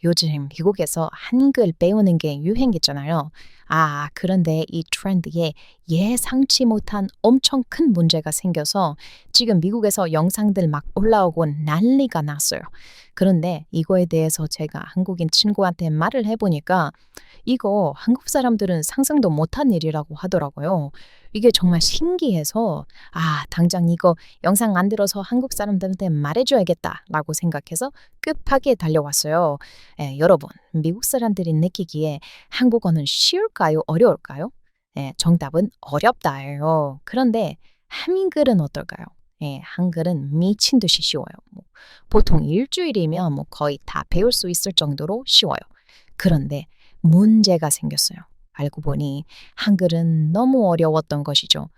요즘 미국에서 한글 배우는 게 유행이잖아요. 그런데 이 트렌드에 예상치 못한 엄청 큰 문제가 생겨서 지금 미국에서 영상들 막 올라오고 난리가 났어요. 그런데 이거에 대해서 제가 한국인 친구한테 말을 해보니까 이거 한국 사람들은 상상도 못한 일이라고 하더라고요. 이게 정말 신기해서 당장 이거 영상 만들어서 한국 사람들한테 말해줘야겠다라고 생각해서 급하게 달려왔어요. 여러분, 미국 사람들이 느끼기에 한국어는 쉬울까요? 어려울까요? 정답은 어렵다예요. 그런데 한글은 어떨까요? 한글은 미친 듯이 쉬워요. 보통 일주일이면 거의 다 배울 수 있을 정도로 쉬워요. 그런데 문제가 생겼어요. 알고 보니 한글은 너무 어려웠던 것이죠.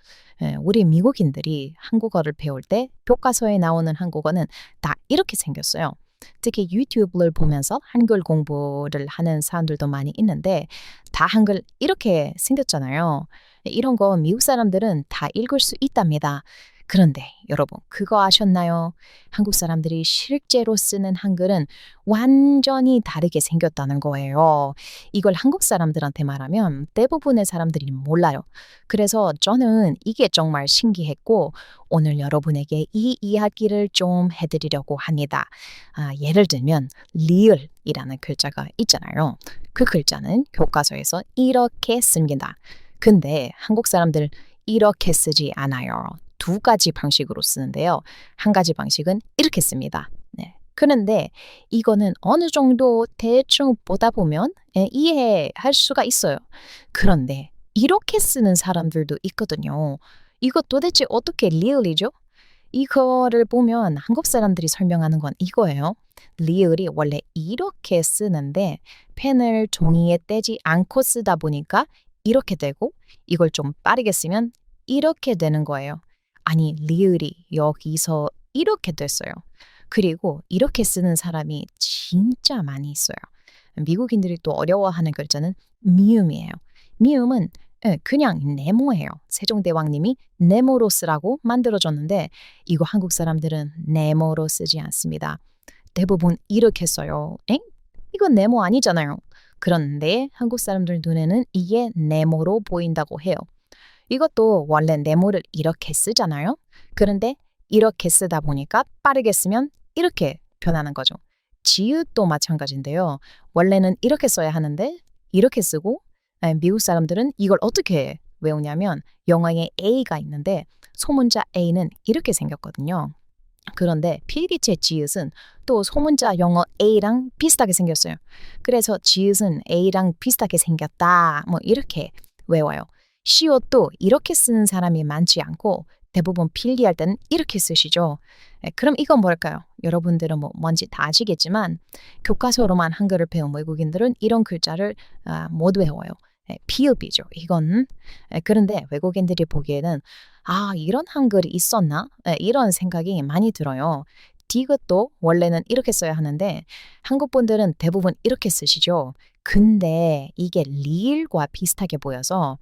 우리 미국인들이 한국어를 배울 때 교과서에 나오는 한국어는 다 이렇게 생겼어요. 특히 유튜브를 보면서 한글 공부를 하는 사람들도 많이 있는데 다 한글 이렇게 생겼잖아요. 이런 거 미국 사람들은 다 읽을 수 있답니다. 그런데 여러분 그거 아셨나요? 한국 사람들이 실제로 쓰는 한글은 완전히 다르게 생겼다는 거예요. 이걸 한국 사람들한테 말하면 대부분의 사람들이 몰라요. 그래서 저는 이게 정말 신기했고 오늘 여러분에게 이 이야기를 좀 해드리려고 합니다. 예를 들면 리을이라는 글자가 있잖아요. 그 글자는 교과서에서 이렇게 씁니다. 근데 한국 사람들 이렇게 쓰지 않아요. 두 가지 방식으로 쓰는데요. 한 가지 방식은 이렇게 씁니다. 네. 그런데 이거는 어느 정도 대충 보다 보면 이해할 수가 있어요. 그런데 이렇게 쓰는 사람들도 있거든요. 이거 도대체 어떻게 리얼이죠? 이거를 보면 한국 사람들이 설명하는 건 이거예요. 리을이 원래 이렇게 쓰는데 펜을 종이에 떼지 않고 쓰다 보니까 이렇게 되고 이걸 좀 빠르게 쓰면 이렇게 되는 거예요. 아니, 리을이 여기서 이렇게 됐어요. 그리고 이렇게 쓰는 사람이 진짜 많이 있어요. 미국인들이 또 어려워하는 글자는 미음이에요. 미음은 그냥 네모예요. 세종대왕님이 네모로 쓰라고 만들어줬는데 이거 한국 사람들은 네모로 쓰지 않습니다. 대부분 이렇게 써요. 이건 네모 아니잖아요. 그런데 한국 사람들 눈에는 이게 네모로 보인다고 해요. 이것도 원래 네모를 이렇게 쓰잖아요. 그런데 이렇게 쓰다 보니까 빠르게 쓰면 이렇게 변하는 거죠. 지읒도 마찬가지인데요. 원래는 이렇게 써야 하는데 이렇게 쓰고 미국 사람들은 이걸 어떻게 외우냐면 영어에 A가 있는데 소문자 A는 이렇게 생겼거든요. 그런데 필기체 지읒은 또 소문자 영어 A랑 비슷하게 생겼어요. 그래서 지읒은 A랑 비슷하게 생겼다. 이렇게 외워요. 시옷도 이렇게 쓰는 사람이 많지 않고 대부분 필기할 때는 이렇게 쓰시죠. 그럼 이건 뭘까요? 여러분들은 뭔지 다 아시겠지만 교과서로만 한글을 배운 외국인들은 이런 글자를 못 외워요. 피읍이죠. 이건. 그런데 외국인들이 보기에는 이런 한글이 있었나? 이런 생각이 많이 들어요. 디귿도 원래는 이렇게 써야 하는데 한국 분들은 대부분 이렇게 쓰시죠. 근데 이게 리을과 비슷하게 보여서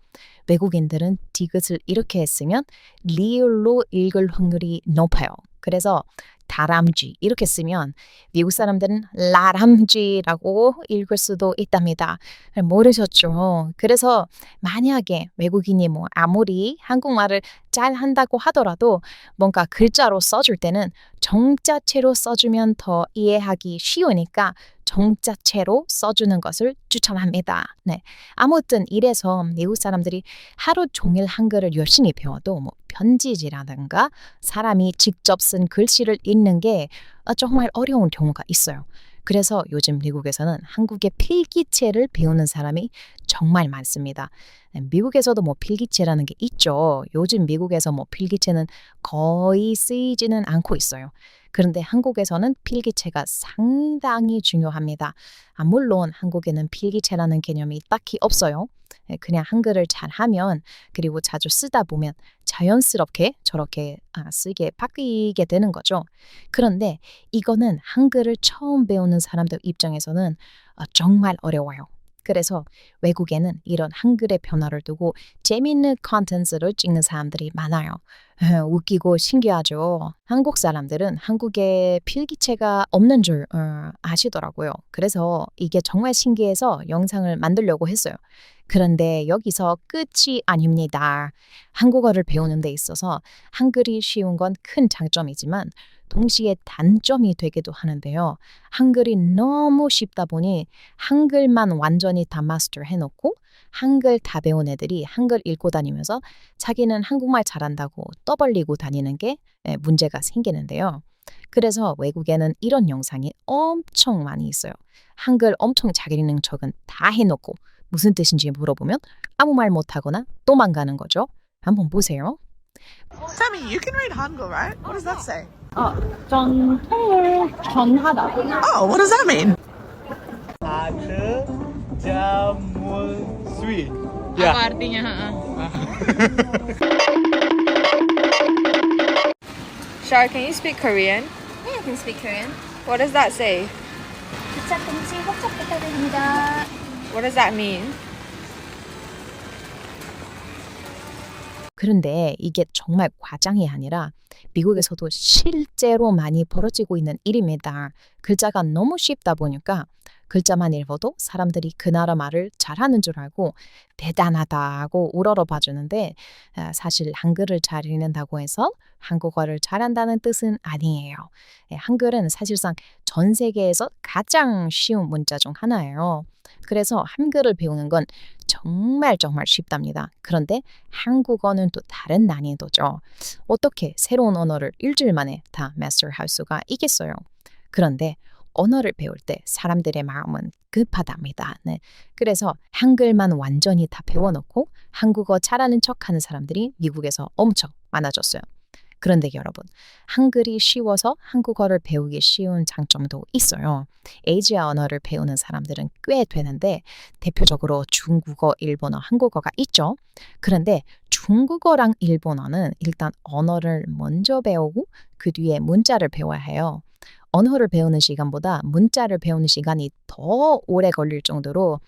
외국인들은 디귿을 이렇게 쓰면 리을로 읽을 확률이 높아요. 그래서 다람쥐 이렇게 쓰면 미국 사람들은 라람쥐라고 읽을 수도 있답니다. 모르셨죠? 그래서 만약에 외국인이 아무리 한국말을 잘 한다고 하더라도 뭔가 글자로 써줄 때는 정자체로 써주면 더 이해하기 쉬우니까 정자체로 써주는 것을 추천합니다. 네. 아무튼 이래서 미국 사람들이 하루 종일 한글을 열심히 배워도 편지지라든가 사람이 직접 쓴 글씨를 읽는 게 정말 어려운 경우가 있어요. 그래서 요즘 미국에서는 한국의 필기체를 배우는 사람이 정말 많습니다. 미국에서도 필기체라는 게 있죠. 요즘 미국에서 필기체는 거의 쓰이지는 않고 있어요. 그런데 한국에서는 필기체가 상당히 중요합니다. 물론 한국에는 필기체라는 개념이 딱히 없어요. 그냥 한글을 잘하면 그리고 자주 쓰다 보면 자연스럽게 저렇게 쓰게 바뀌게 되는 거죠. 그런데 이거는 한글을 처음 배우는 사람들 입장에서는 정말 어려워요. 그래서 외국에는 이런 한글의 변화를 두고 재미있는 콘텐츠를 찍는 사람들이 많아요. 웃기고 신기하죠. 한국 사람들은 한국에 필기체가 없는 줄 아시더라고요. 그래서 이게 정말 신기해서 영상을 만들려고 했어요. 그런데 여기서 끝이 아닙니다. 한국어를 배우는 데 있어서 한글이 쉬운 건 큰 장점이지만 동시에 단점이 되기도 하는데요. 한글이 너무 쉽다 보니 한글만 완전히 다 마스터 해놓고 한글 다 배운 애들이 한글 읽고 다니면서 자기는 한국말 잘한다고 떠벌리고 다니는 게 문제가 생기는데요. 그래서 외국에는 이런 영상이 엄청 많이 있어요. 한글 엄청 잘 읽는 척은 다 해놓고 무슨 뜻인지 물어보면 아무 말 못하거나 도망가는 거죠. 한번 보세요. Sammy, you can read Hangul, right? What does that say? 전통을 전하다. Oh, what does that mean? Ada jamun sweet. Apa artinya? Shar, can you speak Korean? Yeah, I can speak Korean. What does that say? 기차 금지 협착 부탁드립니다. What does that mean? 그런데 이게 정말 과장이 아니라 미국에서도 실제로 많이 벌어지고 있는 일입니다. 글자가 너무 쉽다 보니까 글자만 읽어도 사람들이 그 나라 말을 잘하는 줄 알고 대단하다고 우러러 봐주는데 사실 한글을 잘 읽는다고 해서 한국어를 잘한다는 뜻은 아니에요. 한글은 사실상 전 세계에서 가장 쉬운 문자 중 하나예요. 그래서 한글을 배우는 건 정말 쉽답니다. 그런데 한국어는 또 다른 난이도죠. 어떻게 새로운 언어를 일주일 만에 다 마스터할 수가 있겠어요. 그런데 언어를 배울 때 사람들의 마음은 급하답니다. 네. 그래서 한글만 완전히 다 배워놓고 한국어 잘하는 척하는 사람들이 미국에서 엄청 많아졌어요. 그런데 여러분, 한글이 쉬워서 한국어를 배우기 쉬운 장점도 있어요. 아시아 언어를 배우는 사람들은 꽤 되는데 대표적으로 중국어, 일본어, 한국어가 있죠. 그런데 중국어랑 일본어는 일단 언어를 먼저 배우고 그 뒤에 문자를 배워야 해요. 언어를 배우는 시간보다 문자를 배우는 시간이 더 오래 걸릴 정도로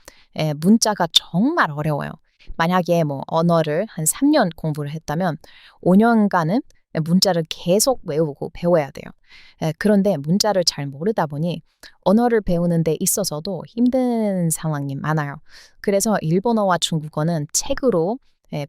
문자가 정말 어려워요. 만약에 언어를 한 3년 공부를 했다면 5년간은 문자를 계속 외우고 배워야 돼요. 그런데 문자를 잘 모르다 보니 언어를 배우는 데 있어서도 힘든 상황이 많아요. 그래서 일본어와 중국어는 책으로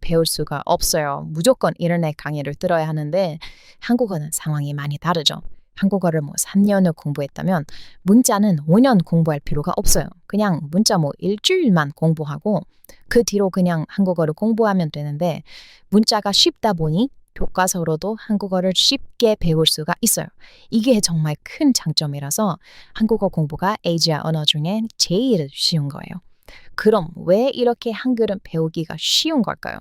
배울 수가 없어요. 무조건 인터넷 강의를 들어야 하는데 한국어는 상황이 많이 다르죠. 한국어를 3년을 공부했다면 문자는 5년 공부할 필요가 없어요. 그냥 문자 일주일만 공부하고 그 뒤로 그냥 한국어를 공부하면 되는데 문자가 쉽다 보니 교과서로도 한국어를 쉽게 배울 수가 있어요. 이게 정말 큰 장점이라서 한국어 공부가 아시아 언어 중에 제일 쉬운 거예요. 그럼 왜 이렇게 한글은 배우기가 쉬운 걸까요?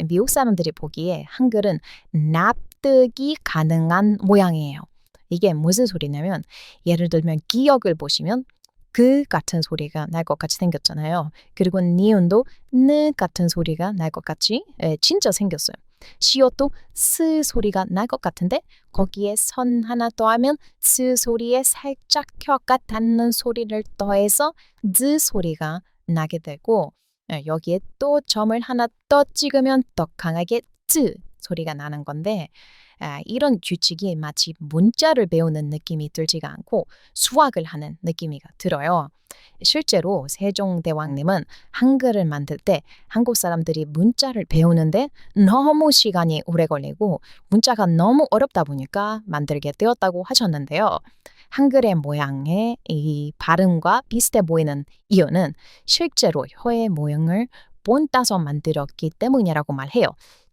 미국 사람들이 보기에 한글은 납득이 가능한 모양이에요. 이게 무슨 소리냐면 예를 들면 기역을 보시면 그 같은 소리가 날 것 같이 생겼잖아요. 그리고 니은도 느 같은 소리가 날 것 같이 진짜 생겼어요. 시옷도 스 소리가 날 것 같은데 거기에 선 하나 더하면 스 소리에 살짝 혀가 닿는 소리를 더해서 즈 소리가 나게 되고 여기에 또 점을 하나 더 찍으면 더 강하게 즈 소리가 나는 건데 이런 규칙이 마치 문자를 배우는 느낌이 들지가 않고 수학을 하는 느낌이 들어요. 실제로 세종대왕님은 한글을 만들 때 한국 사람들이 문자를 배우는데 너무 시간이 오래 걸리고 문자가 너무 어렵다 보니까 만들게 되었다고 하셨는데요. 한글의 모양의 이 발음과 비슷해 보이는 이유는 실제로 혀의 모양을 본따서 만들었기 때문이라고 말해요.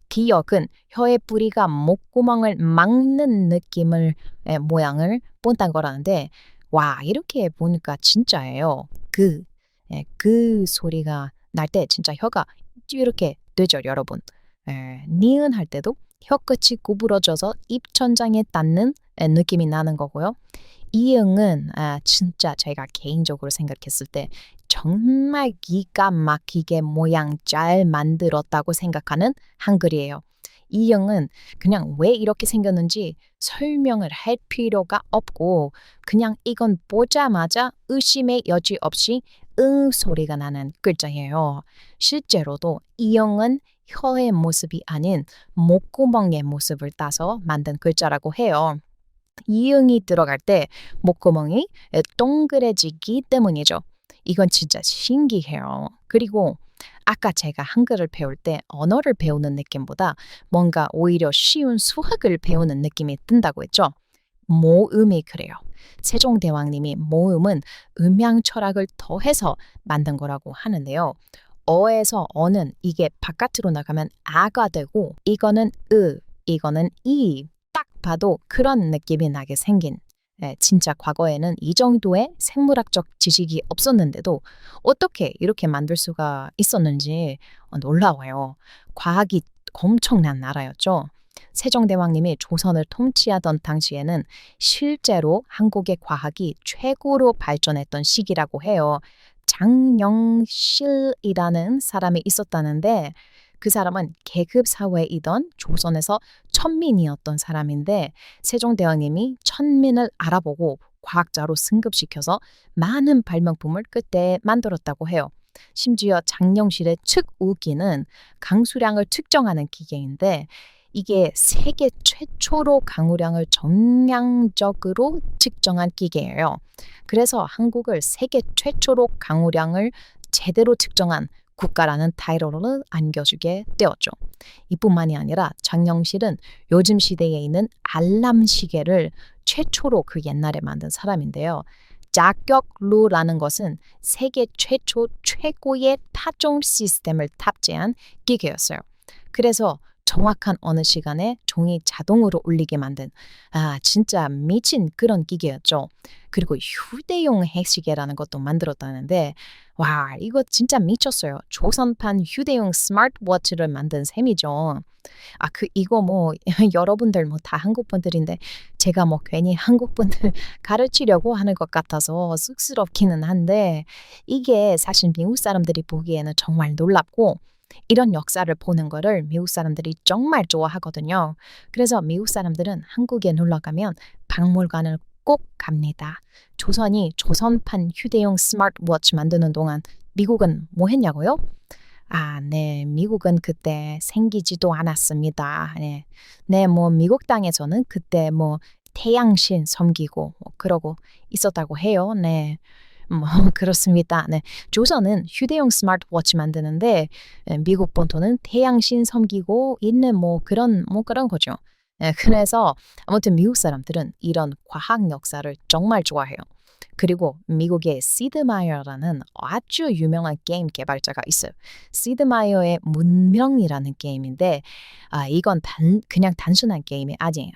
기역은 혀의 뿌리가 목구멍을 막는 느낌을 모양을 본딴 거라는데 와 이렇게 보니까 진짜예요. 그 소리가 날 때 진짜 혀가 이렇게 되죠 여러분. 니은 할 때도 혀 끝이 구부러져서 입천장에 닿는 느낌이 나는 거고요. 이응은 진짜 제가 개인적으로 생각했을 때 정말 기가 막히게 모양 잘 만들었다고 생각하는 한글이에요. 이응은 그냥 왜 이렇게 생겼는지 설명을 할 필요가 없고 그냥 이건 보자마자 의심의 여지 없이 으 소리가 나는 글자예요. 실제로도 이응은 혀의 모습이 아닌 목구멍의 모습을 따서 만든 글자라고 해요. 이응이 들어갈 때 목구멍이 동그래지기 때문이죠. 이건 진짜 신기해요. 그리고 아까 제가 한글을 배울 때 언어를 배우는 느낌보다 뭔가 오히려 쉬운 수학을 배우는 느낌이 든다고 했죠. 모음이 그래요. 세종대왕님이 모음은 음양 철학을 더해서 만든 거라고 하는데요. 어에서 어는 이게 바깥으로 나가면 아가 되고 이거는 이거는 이. 딱 봐도 그런 느낌이 나게 생긴 진짜 과거에는 이 정도의 생물학적 지식이 없었는데도 어떻게 이렇게 만들 수가 있었는지 놀라워요. 과학이 엄청난 나라였죠. 세종대왕님이 조선을 통치하던 당시에는 실제로 한국의 과학이 최고로 발전했던 시기라고 해요. 장영실이라는 사람이 있었다는데 그 사람은 계급 사회이던 조선에서 천민이었던 사람인데 세종대왕님이 천민을 알아보고 과학자로 승급시켜서 많은 발명품을 그때 만들었다고 해요. 심지어 장영실의 측우기는 강수량을 측정하는 기계인데 이게 세계 최초로 강우량을 정량적으로 측정한 기계예요. 그래서 한국을 세계 최초로 강우량을 제대로 측정한 국가라는 타이틀을 안겨주게 되었죠. 이뿐만이 아니라 장영실은 요즘 시대에 있는 알람 시계를 최초로 그 옛날에 만든 사람인데요. 자격루라는 것은 세계 최초 최고의 타종 시스템을 탑재한 기계였어요. 그래서 정확한 어느 시간에 종이 자동으로 울리게 만든 진짜 미친 그런 기계였죠. 그리고 휴대용 해시계라는 것도 만들었다는데 와 이거 진짜 미쳤어요. 조선판 휴대용 스마트워치를 만든 셈이죠. 이거 뭐 여러분들 뭐 다 한국 분들인데 제가 뭐 괜히 한국 분들 가르치려고 하는 것 같아서 쑥스럽기는 한데 이게 사실 미국 사람들이 보기에는 정말 놀랍고 이런 역사를 보는 거를 미국 사람들이 정말 좋아하거든요. 그래서 미국 사람들은 한국에 놀러 가면 박물관을 꼭 갑니다. 조선이 조선판 휴대용 스마트워치 만드는 동안 미국은 뭐 했냐고요? 네, 미국은 그때 생기지도 않았습니다. 네, 뭐 미국 땅에서는 그때 뭐 태양신 섬기고 뭐 그러고 있었다고 해요. 네. 뭐 그렇습니다. 네. 조선은 휴대용 스마트워치 만드는데 미국 본토는 태양신 섬기고 있는 뭐 그런 거죠. 그래서 아무튼 미국 사람들은 이런 과학 역사를 정말 좋아해요. 그리고 미국의 시드 마이어라는 아주 유명한 게임 개발자가 있어요. 시드 마이어의 문명이라는 게임인데 이건 그냥 단순한 게임이 아니에요.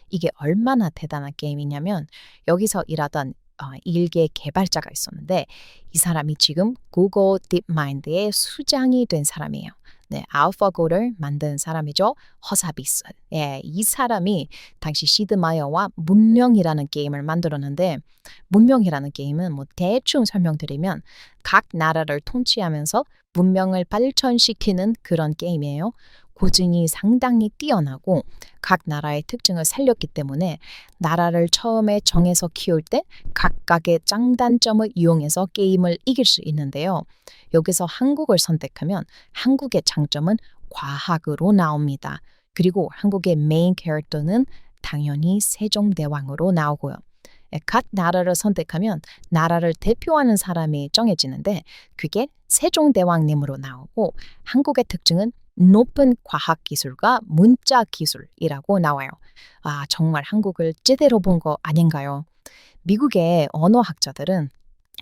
이게 얼마나 대단한 게임이냐면 여기서 일하던 일개 개발자가 있었는데 이 사람이 지금 구글 딥마인드의 수장이 된 사람이에요. 네, 알파고를 만든 사람이죠. 허사비스. 이 사람이 당시 시드마이어와 문명이라는 게임을 만들었는데 문명이라는 게임은 뭐 대충 설명드리면 각 나라를 통치하면서 문명을 발전시키는 그런 게임이에요. 고증이 상당히 뛰어나고 각 나라의 특징을 살렸기 때문에 나라를 처음에 정해서 키울 때 각각의 장단점을 이용해서 게임을 이길 수 있는데요. 여기서 한국을 선택하면 한국의 장점은 과학으로 나옵니다. 그리고 한국의 메인 캐릭터는 당연히 세종대왕으로 나오고요. 각 나라를 선택하면 나라를 대표하는 사람이 정해지는데 그게 세종대왕님으로 나오고 한국의 특징은 높은 과학기술과 문자기술이라고 나와요. 정말 한국을 제대로 본 거 아닌가요? 미국의 언어학자들은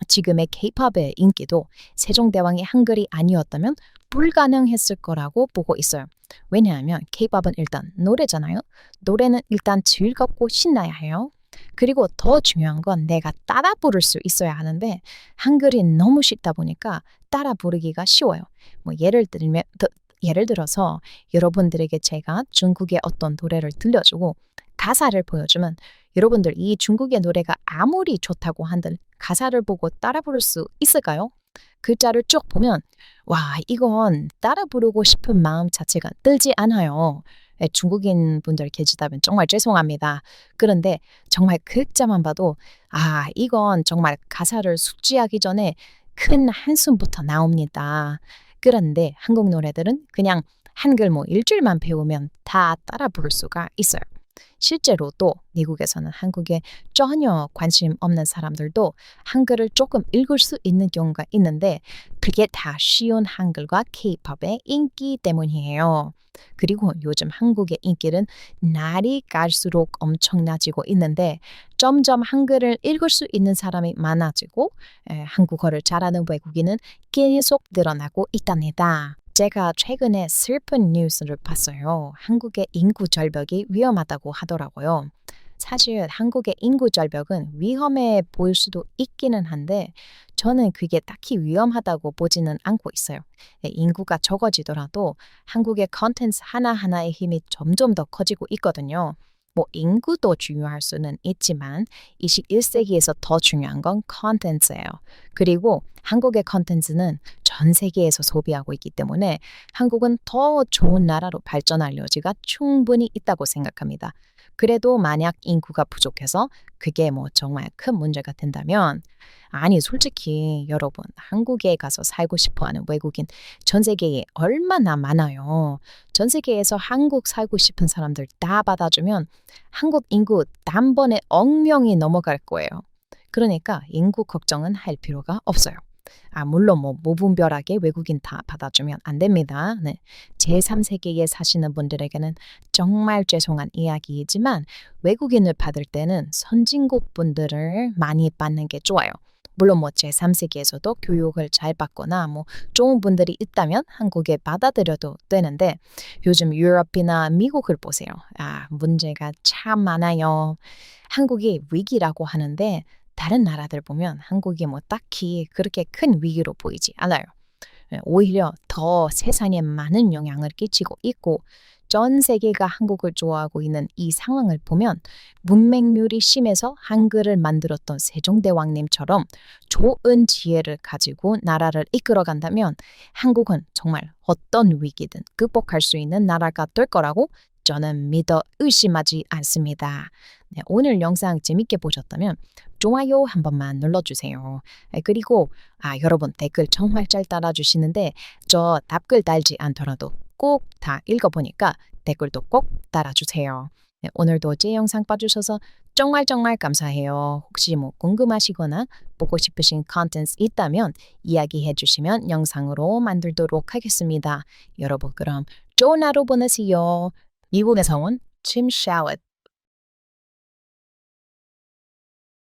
지금의 K-팝의 인기도 세종대왕의 한글이 아니었다면 불가능했을 거라고 보고 있어요. 왜냐하면 K-팝은 일단 노래잖아요. 노래는 일단 즐겁고 신나야 해요. 그리고 더 중요한 건 내가 따라 부를 수 있어야 하는데 한글이 너무 쉽다 보니까 따라 부르기가 쉬워요. 뭐 예를 들어서 여러분들에게 제가 중국의 어떤 노래를 들려주고 가사를 보여주면 여러분들 이 중국의 노래가 아무리 좋다고 한들 가사를 보고 따라 부를 수 있을까요? 글자를 쭉 보면 이건 따라 부르고 싶은 마음 자체가 들지 않아요. 중국인 분들 계시다면 정말 죄송합니다. 그런데 정말 글자만 봐도 이건 정말 가사를 숙지하기 전에 큰 한숨부터 나옵니다. 그런데 한국 노래들은 그냥 한글 뭐 일주일만 배우면 다 따라 부를 수가 있어요. 실제로 또 미국에서는 한국에 전혀 관심 없는 사람들도 한글을 조금 읽을 수 있는 경우가 있는데 그게 다 쉬운 한글과 K-팝의 인기 때문이에요. 그리고 요즘 한국의 인기는 날이 갈수록 엄청나지고 있는데 점점 한글을 읽을 수 있는 사람이 많아지고 한국어를 잘하는 외국인은 계속 늘어나고 있답니다. 제가 최근에 슬픈 뉴스를 봤어요. 한국의 인구 절벽이 위험하다고 하더라고요. 사실 한국의 인구 절벽은 위험해 보일 수도 있기는 한데 저는 그게 딱히 위험하다고 보지는 않고 있어요. 인구가 적어지더라도 한국의 컨텐츠 하나하나의 힘이 점점 더 커지고 있거든요. 뭐 인구도 중요할 수는 있지만 21세기에서 더 중요한 건 컨텐츠예요. 그리고 한국의 컨텐츠는 전 세계에서 소비하고 있기 때문에 한국은 더 좋은 나라로 발전할 여지가 충분히 있다고 생각합니다. 그래도 만약 인구가 부족해서 그게 뭐 정말 큰 문제가 된다면 아니 솔직히 여러분 한국에 가서 살고 싶어하는 외국인 전 세계에 얼마나 많아요. 전 세계에서 한국 살고 싶은 사람들 다 받아주면 한국 인구 단번에 1억 명이 넘어갈 거예요. 그러니까 인구 걱정은 할 필요가 없어요. 물론 뭐 무분별하게 외국인 다 받아주면 안 됩니다. 네. 제3세계에 사시는 분들에게는 정말 죄송한 이야기이지만 외국인을 받을 때는 선진국 분들을 많이 받는 게 좋아요. 물론 뭐 제3세계에서도 교육을 잘 받거나 뭐 좋은 분들이 있다면 한국에 받아들여도 되는데 요즘 유럽이나 미국을 보세요. 문제가 참 많아요. 한국이 위기라고 하는데 다른 나라들 보면 한국이 뭐 딱히 그렇게 큰 위기로 보이지 않아요. 오히려 더 세상에 많은 영향을 끼치고 있고 전 세계가 한국을 좋아하고 있는 이 상황을 보면 문맹률이 심해서 한글을 만들었던 세종대왕님처럼 좋은 지혜를 가지고 나라를 이끌어간다면 한국은 정말 어떤 위기든 극복할 수 있는 나라가 될 거라고 저는 믿어 의심하지 않습니다. 네, 오늘 영상 재밌게 보셨다면 좋아요 한 번만 눌러주세요. 그리고 여러분 댓글 정말 잘 달아주시는데 저 답글 달지 않더라도 꼭 다 읽어보니까 댓글도 꼭 달아주세요. 네, 오늘도 제 영상 봐주셔서 정말 감사해요. 혹시 뭐 궁금하시거나 보고 싶으신 컨텐츠 있다면 이야기해 주시면 영상으로 만들도록 하겠습니다. 여러분 그럼 좋은 하루 보내세요. 미국에서 온 침 샤워트